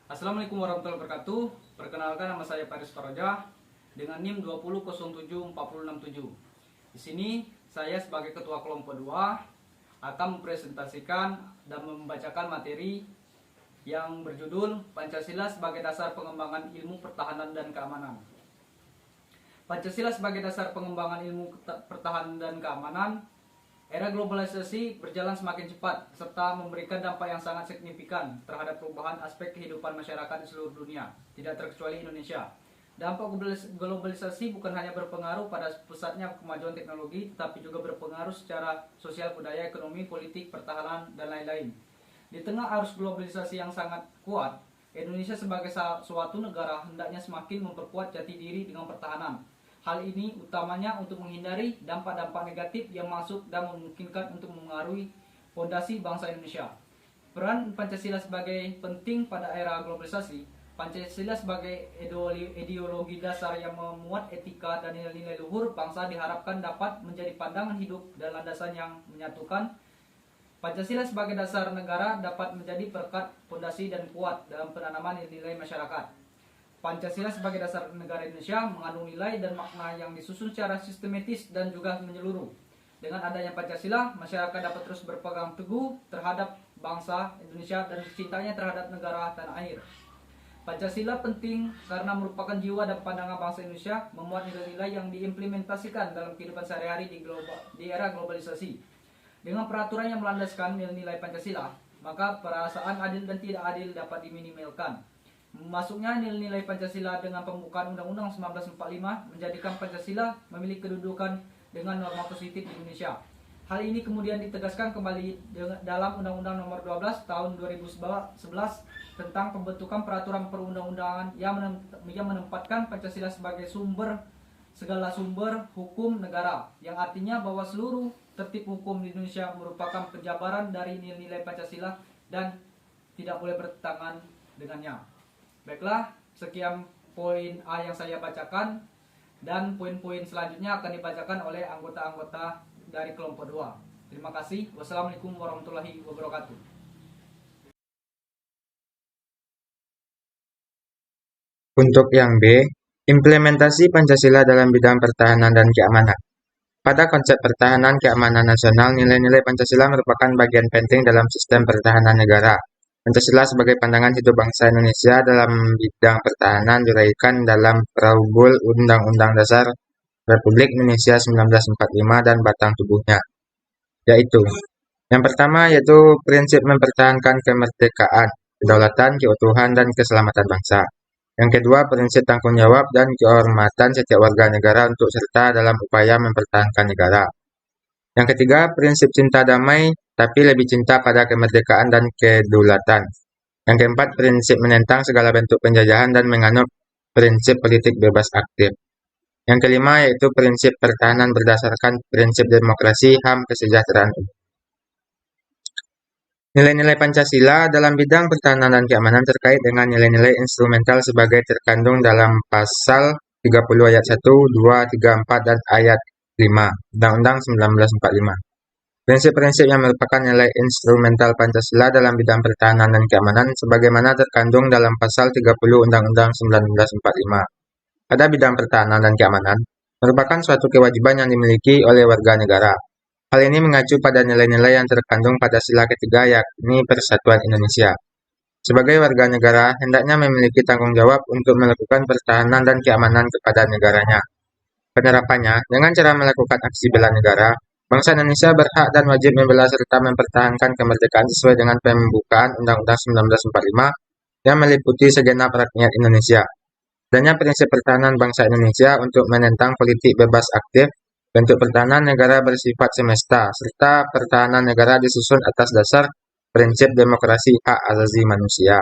Assalamualaikum warahmatullahi wabarakatuh. Perkenalkan, nama saya Paris Faraja dengan NIM 20074067. Di sini saya sebagai ketua kelompok 2 akan mempresentasikan dan membacakan materi yang berjudul Pancasila sebagai dasar pengembangan ilmu pertahanan dan keamanan. Pancasila sebagai dasar pengembangan ilmu pertahanan dan keamanan. Era globalisasi berjalan semakin cepat serta memberikan dampak yang sangat signifikan terhadap perubahan aspek kehidupan masyarakat di seluruh dunia, tidak terkecuali Indonesia. Dampak globalisasi bukan hanya berpengaruh pada pesatnya kemajuan teknologi, tetapi juga berpengaruh secara sosial, budaya, ekonomi, politik, pertahanan, dan lain-lain. Di tengah arus globalisasi yang sangat kuat, Indonesia sebagai suatu negara hendaknya semakin memperkuat jati diri dengan pertahanan. Hal ini utamanya untuk menghindari dampak-dampak negatif yang masuk dan memungkinkan untuk mengaruhi fondasi bangsa Indonesia. Peran Pancasila sebagai penting pada era globalisasi. Pancasila sebagai ideologi dasar yang memuat etika dan nilai-nilai luhur bangsa diharapkan dapat menjadi pandangan hidup dan landasan yang menyatukan. Pancasila sebagai dasar negara dapat menjadi perekat fondasi dan kuat dalam penanaman nilai masyarakat. Pancasila sebagai dasar negara Indonesia mengandung nilai dan makna yang disusun secara sistematis dan juga menyeluruh. Dengan adanya Pancasila, masyarakat dapat terus berpegang teguh terhadap bangsa Indonesia dan cintanya terhadap negara tanah air. Pancasila penting karena merupakan jiwa dan pandangan bangsa Indonesia, memuat nilai-nilai yang diimplementasikan dalam kehidupan sehari-hari di era globalisasi. Dengan peraturan yang melandaskan nilai-nilai Pancasila, maka perasaan adil dan tidak adil dapat diminimalkan. Masuknya nilai-nilai Pancasila dengan pembukaan Undang-Undang 1945 menjadikan Pancasila memiliki kedudukan dengan norma positif di Indonesia. Hal ini kemudian ditegaskan kembali dalam Undang-Undang Nomor 12 Tahun 2011 tentang pembentukan peraturan perundang-undangan yang menempatkan Pancasila sebagai segala sumber hukum negara, yang artinya bahwa seluruh tertib hukum di Indonesia merupakan penjabaran dari nilai-nilai Pancasila dan tidak boleh bertentangan dengannya. Baiklah, sekian poin A yang saya bacakan, dan poin-poin selanjutnya akan dibacakan oleh anggota-anggota dari kelompok 2. Terima kasih. Wassalamualaikum warahmatullahi wabarakatuh. Untuk yang B, implementasi Pancasila dalam bidang pertahanan dan keamanan. Pada konsep pertahanan keamanan nasional, nilai-nilai Pancasila merupakan bagian penting dalam sistem pertahanan negara. Pancasila sebagai pandangan hidup bangsa Indonesia dalam bidang pertahanan diuraikan dalam Preambul Undang-Undang Dasar Republik Indonesia 1945 dan batang tubuhnya, yaitu yang pertama yaitu prinsip mempertahankan kemerdekaan, kedaulatan, keutuhan, dan keselamatan bangsa. Yang kedua, prinsip tanggung jawab dan kehormatan setiap warga negara untuk serta dalam upaya mempertahankan negara. Yang ketiga, prinsip cinta damai, tapi lebih cinta pada kemerdekaan dan kedaulatan. Yang keempat, prinsip menentang segala bentuk penjajahan dan menganut prinsip politik bebas aktif. Yang kelima, yaitu prinsip pertahanan berdasarkan prinsip demokrasi, HAM, kesejahteraan. Nilai-nilai Pancasila dalam bidang pertahanan dan keamanan terkait dengan nilai-nilai instrumental sebagai terkandung dalam pasal 30 ayat 1, 2, 3, 4, dan ayat 5 Undang-Undang 1945. Prinsip-prinsip yang merupakan nilai instrumental Pancasila dalam bidang pertahanan dan keamanan sebagaimana terkandung dalam pasal 30 Undang-Undang 1945 pada bidang pertahanan dan keamanan merupakan suatu kewajiban yang dimiliki oleh warga negara. Hal ini mengacu pada nilai-nilai yang terkandung pada sila ketiga yakni Persatuan Indonesia. Sebagai warga negara, hendaknya memiliki tanggung jawab untuk melakukan pertahanan dan keamanan kepada negaranya. Penerapannya, dengan cara melakukan aksi bela negara, bangsa Indonesia berhak dan wajib membela serta mempertahankan kemerdekaan sesuai dengan pembukaan Undang-Undang 1945 yang meliputi segenap rakyat Indonesia. Adanya prinsip pertahanan bangsa Indonesia untuk menentang politik bebas aktif. Bentuk pertahanan negara bersifat semesta, serta pertahanan negara disusun atas dasar prinsip demokrasi hak asasi manusia.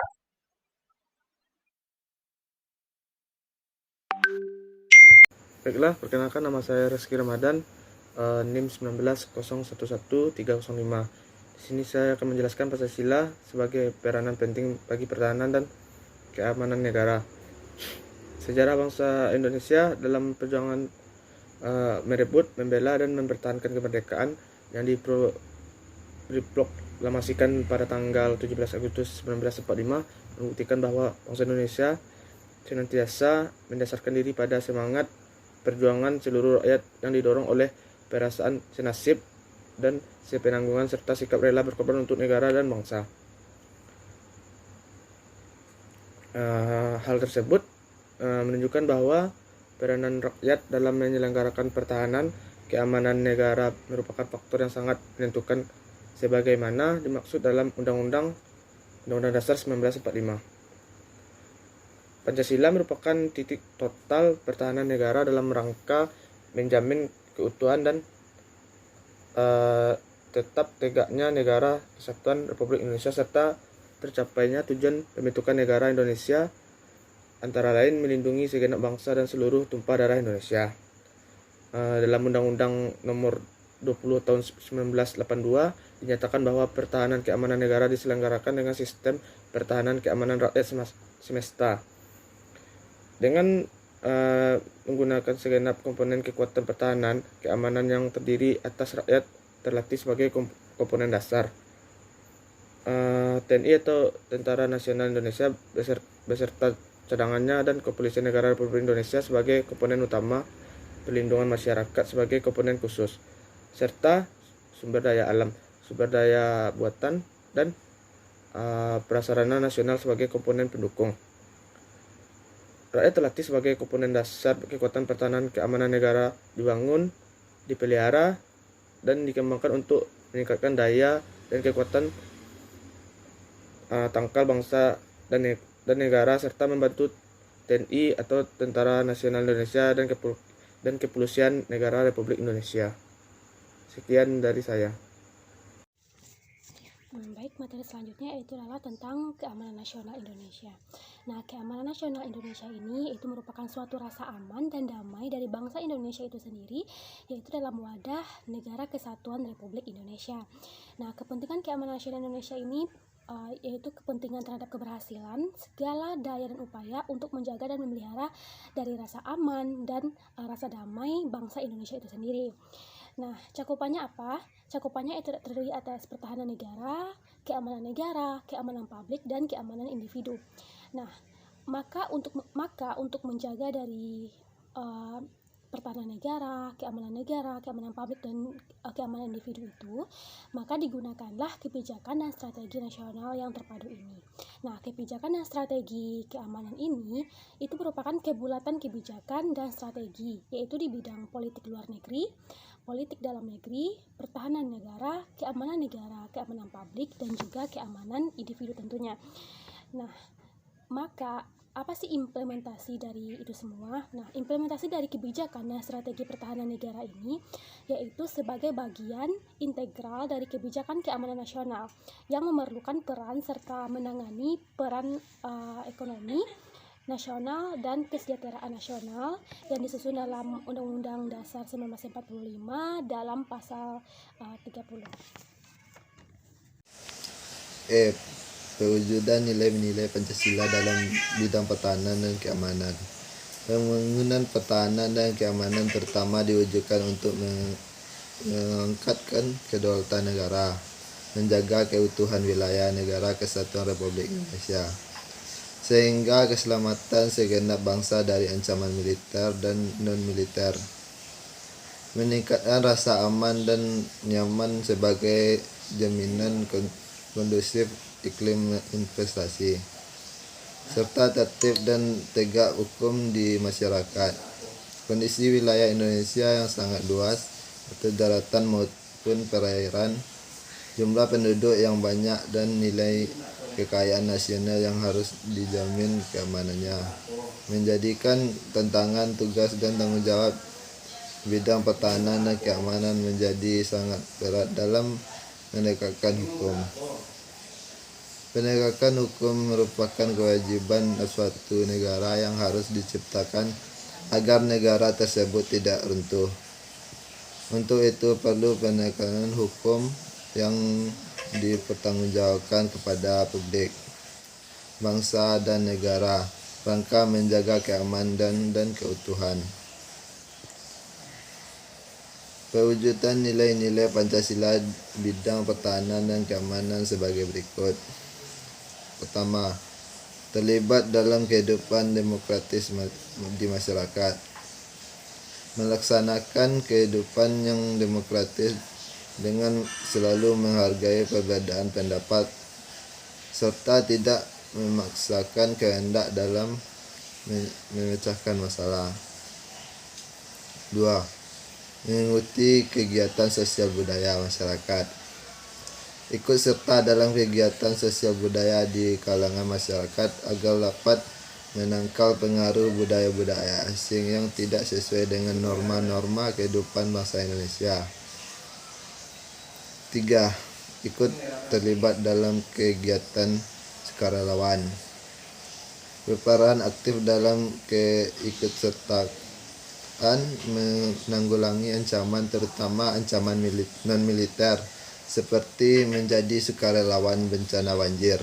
Baiklah, perkenalkan nama saya Reski Ramadan, NIM 19011305. Di sini saya akan menjelaskan Pancasila sebagai peranan penting bagi pertahanan dan keamanan negara. Sejarah bangsa Indonesia dalam perjuangan merebut, membela, dan mempertahankan kemerdekaan yang diproklamasikan pada tanggal 17 Agustus 1945 membuktikan bahwa bangsa Indonesia senantiasa mendasarkan diri pada semangat perjuangan seluruh rakyat yang didorong oleh perasaan senasib dan sepenanggungan serta sikap rela berkorban untuk negara dan bangsa. Hal tersebut menunjukkan bahwa peranan rakyat dalam menyelenggarakan pertahanan keamanan negara merupakan faktor yang sangat menentukan sebagaimana dimaksud dalam Undang-Undang Dasar 1945. Pancasila merupakan titik total pertahanan negara dalam rangka menjamin keutuhan dan tetap tegaknya negara kesatuan Republik Indonesia serta tercapainya tujuan pembentukan negara Indonesia, antara lain melindungi segenap bangsa dan seluruh tumpah darah Indonesia. Dalam Undang-Undang Nomor 20 Tahun 1982 dinyatakan bahwa pertahanan keamanan negara diselenggarakan dengan sistem pertahanan keamanan rakyat semesta. Dengan menggunakan segenap komponen kekuatan pertahanan keamanan yang terdiri atas rakyat terlatih sebagai komponen dasar. TNI atau Tentara Nasional Indonesia beserta cadangannya dan Kepolisian Negara Republik Indonesia sebagai komponen utama, perlindungan masyarakat sebagai komponen khusus, serta sumber daya alam, sumber daya buatan, dan prasarana nasional sebagai komponen pendukung. Rakyat terlatih sebagai komponen dasar kekuatan pertahanan keamanan negara dibangun, dipelihara, dan dikembangkan untuk meningkatkan daya dan kekuatan tangkal bangsa dan negara serta membantu TNI atau Tentara Nasional Indonesia dan Kepolisian Negara Republik Indonesia. Sekian dari saya. Baik, materi selanjutnya itu adalah tentang keamanan nasional Indonesia. Nah, keamanan nasional Indonesia ini itu merupakan suatu rasa aman dan damai dari bangsa Indonesia itu sendiri, yaitu dalam wadah Negara Kesatuan Republik Indonesia. Nah, kepentingan keamanan nasional Indonesia ini yaitu kepentingan terhadap keberhasilan segala daya dan upaya untuk menjaga dan memelihara dari rasa aman dan rasa damai bangsa Indonesia itu sendiri. Nah, cakupannya apa? Cakupannya itu terdiri atas pertahanan negara, keamanan publik, dan keamanan individu. Nah, maka untuk menjaga dari pertahanan negara, keamanan publik, dan keamanan individu itu, maka digunakanlah kebijakan dan strategi nasional yang terpadu ini. Nah, kebijakan dan strategi keamanan ini itu merupakan kebulatan kebijakan dan strategi, yaitu di bidang politik luar negeri, politik dalam negeri, pertahanan negara, keamanan publik, dan juga keamanan individu tentunya. Nah, maka apa sih implementasi dari itu semua? Nah, implementasi dari kebijakan dan strategi pertahanan negara ini yaitu sebagai bagian integral dari kebijakan keamanan nasional yang memerlukan peran serta menangani peran ekonomi nasional dan kesejahteraan nasional yang disusun dalam Undang-Undang Dasar 1945 dalam pasal 30. Perwujudan nilai-nilai Pancasila dalam bidang pertahanan dan keamanan. Pembangunan pertahanan dan keamanan terutama diwujudkan untuk mengangkatkan kedaulatan negara, menjaga keutuhan wilayah negara kesatuan Republik Indonesia, sehingga keselamatan segenap bangsa dari ancaman militer dan non-militer, meningkatkan rasa aman dan nyaman sebagai jaminan kondusif iklim investasi, serta tertib dan tegak hukum di masyarakat. Kondisi wilayah Indonesia yang sangat luas, atau daratan maupun perairan, jumlah penduduk yang banyak, dan nilai kekayaan nasional yang harus dijamin keamanannya, menjadikan tantangan, tugas, dan tanggung jawab bidang pertahanan dan keamanan menjadi sangat berat dalam menegakkan hukum. Penegakan hukum merupakan kewajiban suatu negara yang harus diciptakan agar negara tersebut tidak runtuh. Untuk itu perlu penegakan hukum yang dipertanggungjawabkan kepada publik, bangsa, dan negara, rangka menjaga keamanan dan keutuhan. Pewujudan nilai-nilai Pancasila bidang pertahanan dan keamanan sebagai berikut. Pertama, terlibat dalam kehidupan demokratis di masyarakat. Melaksanakan kehidupan yang demokratis dengan selalu menghargai perbedaan pendapat serta tidak memaksakan kehendak dalam memecahkan masalah. 2. Mengikuti kegiatan sosial budaya masyarakat. Ikut serta dalam kegiatan sosial budaya di kalangan masyarakat agar dapat menangkal pengaruh budaya-budaya asing yang tidak sesuai dengan norma-norma kehidupan bangsa Indonesia. 3. Ikut terlibat dalam kegiatan sukarelawan. Berperan aktif dalam keikutsertaan menanggulangi ancaman, terutama ancaman non-militer, seperti menjadi sukarelawan bencana banjir.